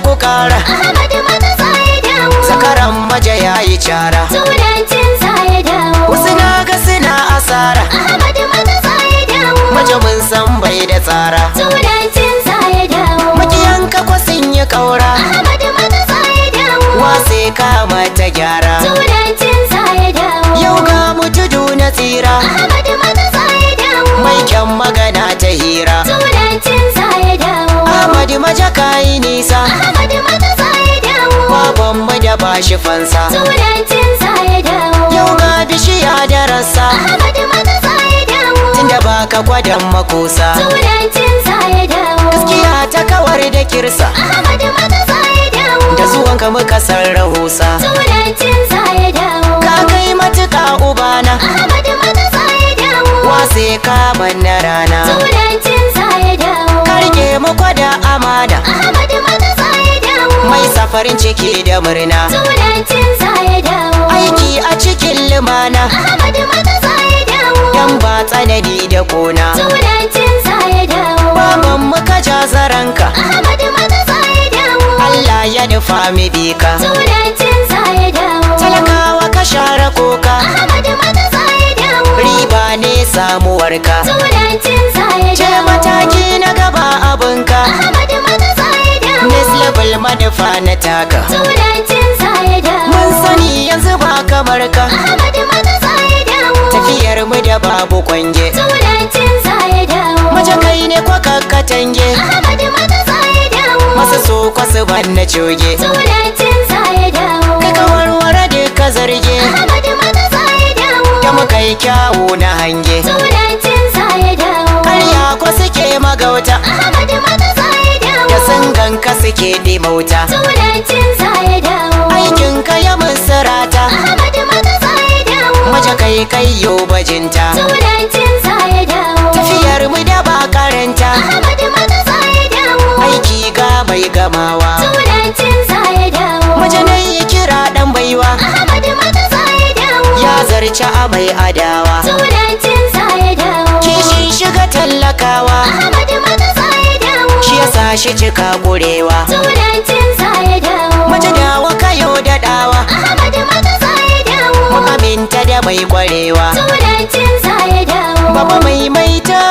ku kara. Ahmadu matasa ya dawo. Zakaran maja yayi cara. Turancinsa ya dawo. Wasu na ga suna asara. Ahmadu matasa ya dawo. Maja mun san bai da tsara. Turancinsa ya dawo. Makiyanka kwa sun yi kaura. Ahmadu matasa ya dawo. Wase kama ta gyara. Turancinsa ya dawo. Yau ga mu tudu na tsira. Ahmadu matasa ya dawo. Mai kyan magana ta hira. Turancinsa ya dawo. Ahmadu maja kayi nisa. Ahmadu matasa ya dawo. Babanmu da bashi fansa. Turancinsa ya dawo. Yau ga bishiya da rassa. Ahmadu matasa ya dawo. Tunda baka gwadon makusa. Turancinsa ya dawo. Gaskiya ta kawar da kirsa. Ahmadu matasa ya dawo. Da zuwanka muka san rahusa. Turancinsa ya dawo. Ka kai matuka ubana. Ahmadu matasa ya dawo. Wase ka na rana. Turancinsa ya dawo. Ka rike mu kwada amana. Ahmadu matasa ya dawo. Mai safarin ciki da murna. Turancinsa ya dawo. Aiki a cikin lumana. Ahmadu matasa ya dawo. Dan ba tsanani da kona. Turancinsa ya dawo. Baban muka ja zaranka. Ahmadu matasa ya dawo. Allah ya nufa mi bika. Turancinsa ya dawo. Talakawa ka share koka. Ahmadu matasa ya dawo. Riba ne samuwarka. Turancinsa ya Ce dawo. mataki na gaba abinka. Ahmadu matasa ya dawo. Next level manufa na taka. Turancinsa ya dawo. Mun sani yanzu ba kamar ka. Ahmadu matasa ya dawo. Tafiyar mu da babu kwange. Turancinsa ya dawo. Mace kai ne kwa kakkatange. Ahmadu matasa ya dawo. Masu so kwasu ban na coge. Turancinsa ya dawo. Kai ka warware duka zarge. Ahmadu matasa ya dawo. Da muka yi kyawu na hange. Turancinsa ya dawo. Karya ko suke magauta. Ahmadu matasa ya dawo. Da sun ganka suke dimauta. Turancinsa ya dawo. Aikin ka ya musarata. Ahmadu matasa ya dawo. Mace kai yo bajinta. Turancinsa ya dawo. Tafiyar mu da ba karanta. Ahmadu matasa ya dawo. Aiki ga mai gamawa. Turancinsa ya dawo. Mace na yi kira dan baiwa. Ahmadu matasa ya dawo. Ya zarce a mai adawa. Turancinsa ya dawo. Kishin shiga tallakawa. Ahmadu matasa ya dawo. Shi ya sa shi cika kurewa. Turancinsa ya dawo. Mace dawa kayo daɗawa. Ahmadu matasa ya dawo. Mu aminta da mai kwarewa. Turancinsa ya dawo. Baba mai maita.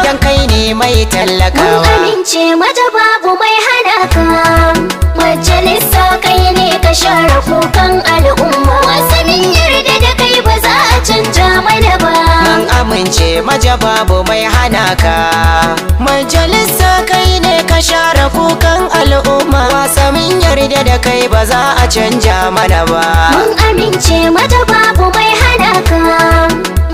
Dan kai ne mai Mun tallakawa. amince mata babu mai hana ka. Majalisa kai ne ka share kukan al'umma. Wasannin yarda da kai ba za a canja mana ba. Mun amince maja babu mai hana ka. Majalisa kai ne ka share kukan al'umma. Wasa min yarda da kai ba za a canja mana ba. Mun amince mata babu mai hana ka.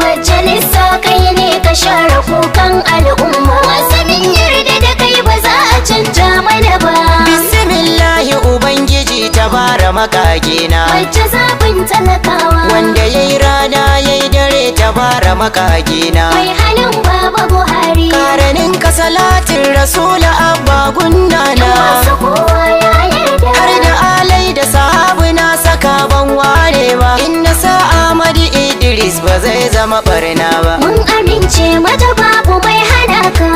Majalisa kai ne ka share kukan al'umma. Wasannin yarda da kai ba za a canja mana ba. Bismillahi Ubangiji tabara makagina. Wacce zaɓin talakawa. Wanda yayi rana yayi dare tabara makagina. Mai halin baba Buhari. Karanin ka salatin rasula abba gunnana. Masu kowa ya yarda. Har da alai da sahabu na saka ban ware ba. Inna sa Ahmadu Idris ba zai zama barna ba. Mun amince mata babu mai hana ka.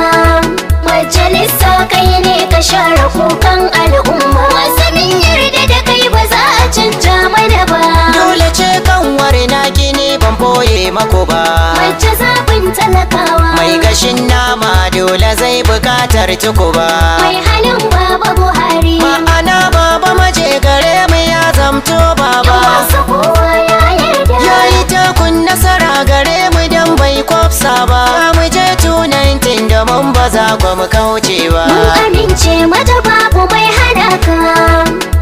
Majalisa kai ne ka share kukan al'umma. Wasannin yarda da kai ba za a canja mana ba. Dole ce kanwar na gini ban boye mako ba. Wacce zaɓin talakawa. Mai gashin nama dole zai bukatar tukuba. Mai halin baba Buhari. Ma'ana baba maje gare mu ya zamto baba. Masu kowa ya yarda. Yayi takun nasara gare mu dan bai kwafsa ba. Mu je 219 da mun ba za mu kauce ba. Mun amince mata babu mai hana ka.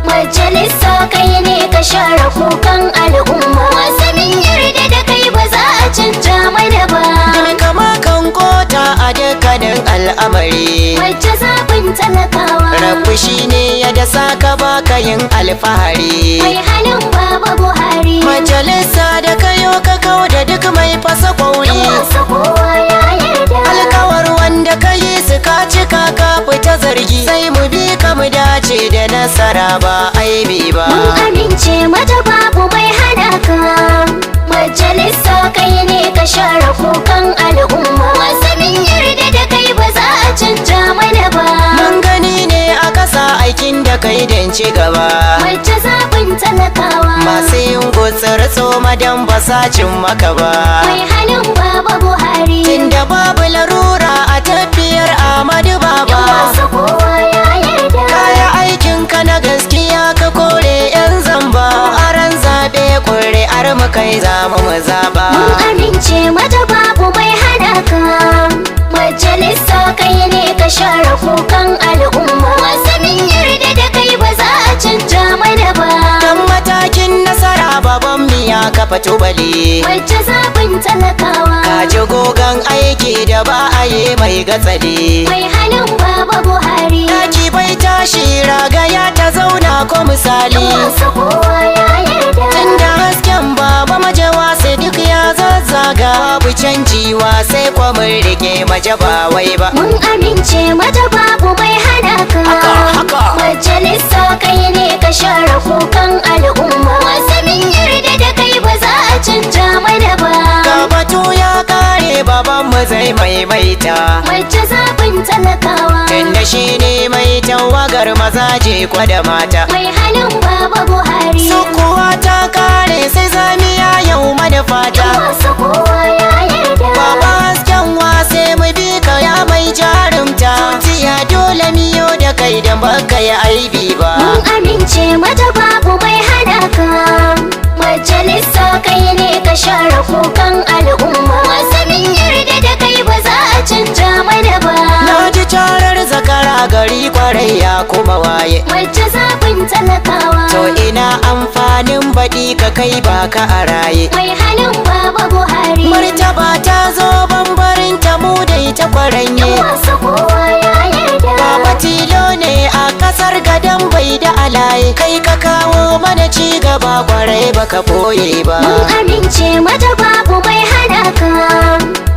Majalisa kai ne ka share kukan al'umma. Wasannin yarda da kai ba za a canja mana ba. Dole kama kan kota a dukkanin al'amari. Wacce zaɓin talakawa. Rabu shi ne ya dasa ka baka yin alfahari. Mai halin baba Buhari. Majalisa da kayo ka kau da duk mai fasa kwauri. Masu kowa ya yarda. Alkawar wanda ka yi su ka cika ka fita zargi. Sai mu bi ka mu dace da nasara ba aibi ba. Mun amince mata babu mai hana ka. Majalisa kai ne ka share kukan al'umma. Wasannin yarda da kai ba za a canja mana ba. Mun gani ne da kai don ci gaba. Mace zaɓin talakawa. Masu yin gutsar tsoma don basacin maka ba. Mai halin Baba Buhari. Tunda babu larura a tafiyar Ahmadu Baba. Masu kowa ya yarda. Kaya aikinka na gaskiya ka kore 'yan zamba. Aran zaɓe ƙuri'ar mu kai za mu zaɓa. Mun amince mata babu mai hana ka. Majalisa kai ne ka share kukan al'umma. Wasu min yarda da kai ba za a canja mana ba. Kan matakin nasara baban miya ka fito bale. Mace zaɓin talakawa. Ka ji gogon aiki da ba a yi mai gatsali. Mai halin Baba Buhari. Daki bai tashi ragaya ta zauna ko misali. Masu kowa ya yarda. Tunda hasken baba majawa sai duk ya zazzaga. Babu canjiwa sai kwa mun rike maje ba wai ba. Mun amince mata babu mai hana ka. Haka. Majalisa kai ne ka share kukan al'umma. Wasu min yarda da kai ba za a canja mana ba. Ga batu ya kare baban mu zai maimaita. Mace zaɓin talakawa. Tunda shi ne mai tawagar mazaje kwa da mata. Mai halin Baba Buhari. Sukuwa ta kare sai zamiya yau mana fata. Masu kowa ya yarda. Baba hasken wase mu bi ka ya mai jarumta. Tutiya dole miyo da kai da baka ya aibi ba. Mun amince mata babu mai hana ka. Majalisa kai ne ka share kukan al'umma. Wasu min yarda da kai ba za a canja mana ba. Na ji carar zakara gari kwarai ya kuma waye. Mace zaɓin talakawa. To ina amfanin baɗi ka kai baka a raye. Mai halin Baba Buhari. Martaba ta zo bambarin ta mu dai ta kwaranye. Masu kowa ya yarda. Baba tilo ne a kasar gadon bai da alaye. Kai ka kawo mana ci gaba kwarai baka boye ba. Mun amince mata babu mai hana ka.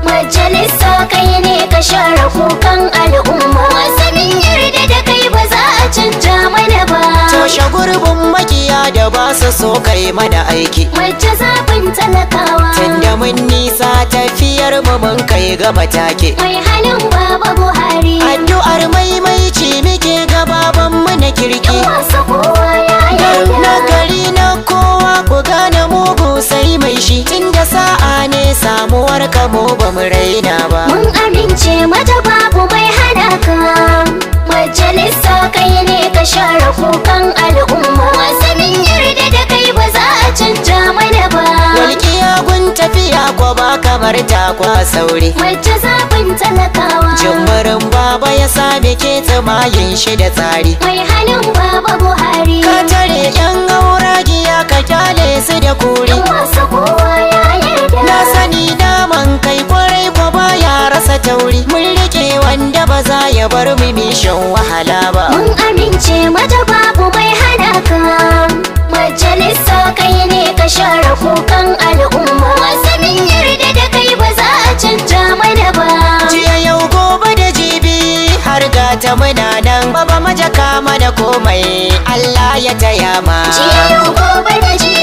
Majalisa kai ne ka share kukan al'umma. Wasu min yarda da kai ba za a canja mana ba. Toshe gurbin makiya da ba su so kai mana aiki. Mace zaɓin talakawa. Tunda mun nisa tafiyar mu mun kai gaba take. Mai halin Baba Buhari. Addu'ar maimaici muke ga baban mu na kirki. Masu kowa ya Dan na yarda. gari na kowa ku gane mugu sai mai shi. Tunda sa'a ne samuwar ka mu ba mu raina ba. Mun amince mata babu mai hana ka. Majalisa kai ne ka share kukan al'umma. Wasu min yarda da kai ba za a canja mana ba. Walƙiya gun tafiya ko ba kamar ta kwa sauri. Mace zaɓin talakawa. Jimbarin baba ya same ke tsimayin shi da tsari. Mai halin Baba Buhari. Ka tare 'yan auragiya ka kyale su da kuri. Masu kowa ya yarda. Na sani naman kai kwarai ko baya rasa tauri. Mun rike wanda ba za ya bar mu shan wahala ba. Mun amince mata babu mai hana ka. Majalisa kai ne ka share kukan al'umma. Wasu min yarda da kai ba za a canja mana ba. Jiya yau gobe da jibi har gata muna nan. Baba majaka mana komai Allah ya taya ma. Jiya yau gobe da jibi.